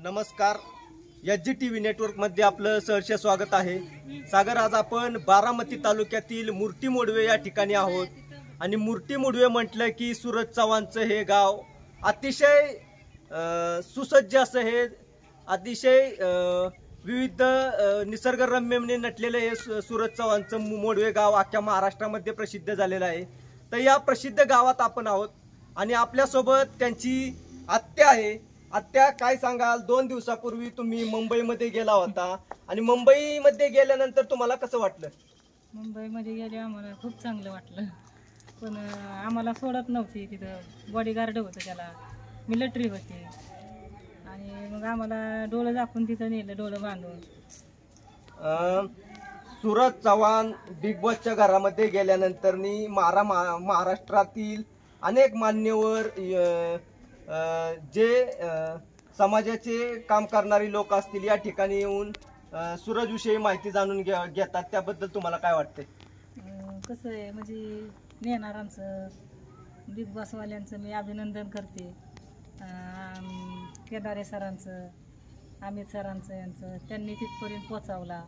नमस्कार. SGTV नेटवर्कमध्ये आपलं सहर्ष स्वागत आहे. सागर, आज आपण बारामती तालुक्यातील मूर्ती मोडवे या ठिकाणी आहोत आणि मूर्ती मोडवे म्हटलं की सूरज चव्हाणचं हे गाव अतिशय सुसज्ज असं हे अतिशय विविध निसर्गरम्य नटलेलं हे सूरज चव्हाणचं मोडवे गाव अख्ख्या महाराष्ट्रामध्ये प्रसिद्ध झालेलं आहे. तर या प्रसिद्ध गावात आपण आहोत आणि आपल्यासोबत त्यांची आत्या आहे. आत्या, काय सांगाल, 2 दिवसापूर्वी तुम्ही मुंबईमध्ये गेला होता आणि मुंबईमध्ये गेल्यानंतर तुम्हाला कसं वाटलं? मुंबईमध्ये गेले आम्हाला खूप चांगलं वाटलं, पण आम्हाला सोडत नव्हती. तिथं बॉडीगार्ड होतं, त्याला मिलिटरी होती आणि मग आम्हाला डोळं झाकून तिथं नेलं, डोळं बांधून. सूरज चव्हाण बिग बॉसच्या घरामध्ये गेल्यानंतर महाराष्ट्रातील अनेक मान्यवर जे समाजाचे काम करणारी लोक असतील या ठिकाणी येऊन सूरज विषयी माहिती जाणून घेतात. त्याबद्दल तुम्हाला काय वाटते? कसं आहे, म्हणजे नेणारांचं, बिग बॉसवाल्यांचं मी अभिनंदन करते. केदारे सरांचं, अमित सरांचं, यांचं त्यांनी तिथपर्यंत पोचावला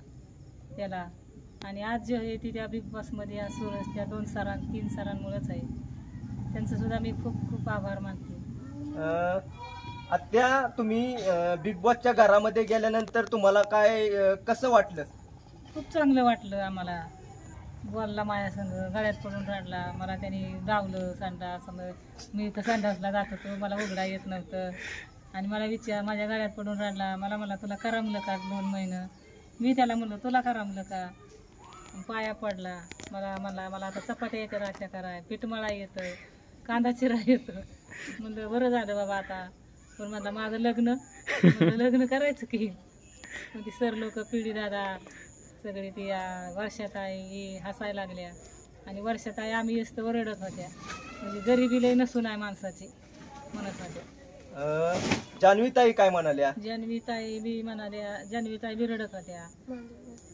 त्याला. आणि आज जे आहे ती त्या बिग बॉसमध्ये या सूरज त्या 3 सरांमुळेच आहे. त्यांचं सुद्धा मी खूप खूप आभार मानते. आत्या, तुम्ही बिग बॉसच्या घरामध्ये गेल्यानंतर तुम्हाला काय कसं वाटलं? खूप चांगलं वाटलं आम्हाला. बोलला माझ्या संग, गळ्यात पडून रडला. मला त्यांनी धावलं संडास. मी इथं संडासला जात होतो, मला उघडा येत नव्हतं आणि मला माझ्या गळ्यात पडून रडला. मला तुला करमलं का 2 महिनं? मी त्याला म्हणलं तुला करमलं का? पाया पडला. मला आता चपात्या येतं, राख्या कराय, पीठ मळा येतं, कांदा चिरा येतं. म्हणलं बरं झालं बाबा आता. पण म्हणलं माझं लग्न करायचं की. मग ती सर लोक, पिढी दादा, सगळे ती वर्षात आई हसायला लागल्या आणि वर्षात आई आम्ही असतं रडत होत्या. म्हणजे गरिबी लय नसून आहे माणसाची म्हणत होत्या. जान्हवीताई काय म्हणाल्या? जान्हवीताई बी रडत होत्या.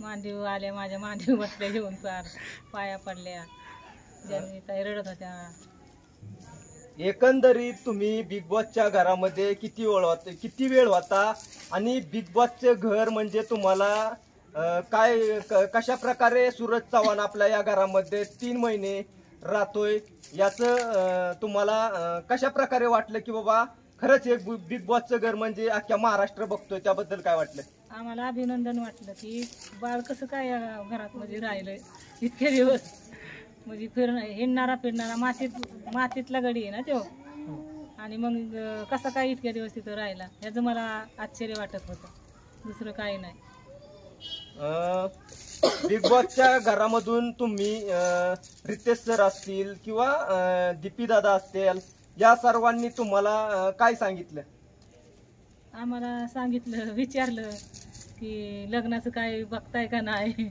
मांडीव आल्या, माझ्या मांडीव बसल्या, घेऊन पाया पडल्या. जान्हवीताई रडत होत्या. एकंदरीत तुम्ही बिग बॉसच्या घरामध्ये किती वेळ होता आणि बिग बॉसचे घर म्हणजे तुम्हाला कशा प्रकारे सूरज चव्हाण आपल्या या घरामध्ये 3 महिने राहतोय याचं तुम्हाला कशा प्रकारे वाटलं की बाबा खरंच एक बिग बॉसचं घर म्हणजे अख्ख्या महाराष्ट्र बघतोय? त्याबद्दल काय वाटलं? आम्हाला अभिनंदन वाटलं की बाळ कसं काय घरात म्हणजे राहिलंय इतके दिवस. म्हणजे हिंडणारा फिरणारा मातीतला गडी आहे ना तो. आणि मग कसं काय इतक्या दिवस तिथं राहिला, ह्याचं मला आश्चर्य वाटत होतं, दुसरं काही नाही. बिग बॉसच्या घरामधून तुम्ही रितेश सर असतील किंवा दीपी दादा असतील, या सर्वांनी तुम्हाला काय सांगितलं? आम्हाला सांगितलं, विचारलं की लग्नाचं काय बघताय का नाही.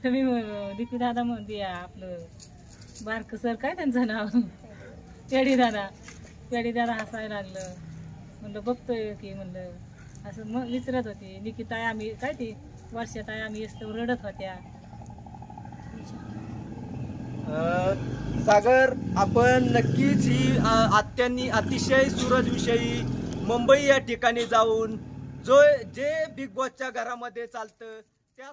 तुम्ही दीपी दादा म्हणते, आपलं बारक सर, काय त्यांचं नाव, पेडी दादा हसायला लागलं. म्हणलं बघतोय की, म्हणलं असं मग विचारत होते. निकिताई आम्ही काय ती वर्षाताई आम्ही असतो रडत होत्या. सागर, आपण नक्कीच ही आत्यांनी अतिशय सूरज विषयी मुंबई या ठिकाणी जाऊन जे बिग बॉसच्या घरामध्ये चालतं त्या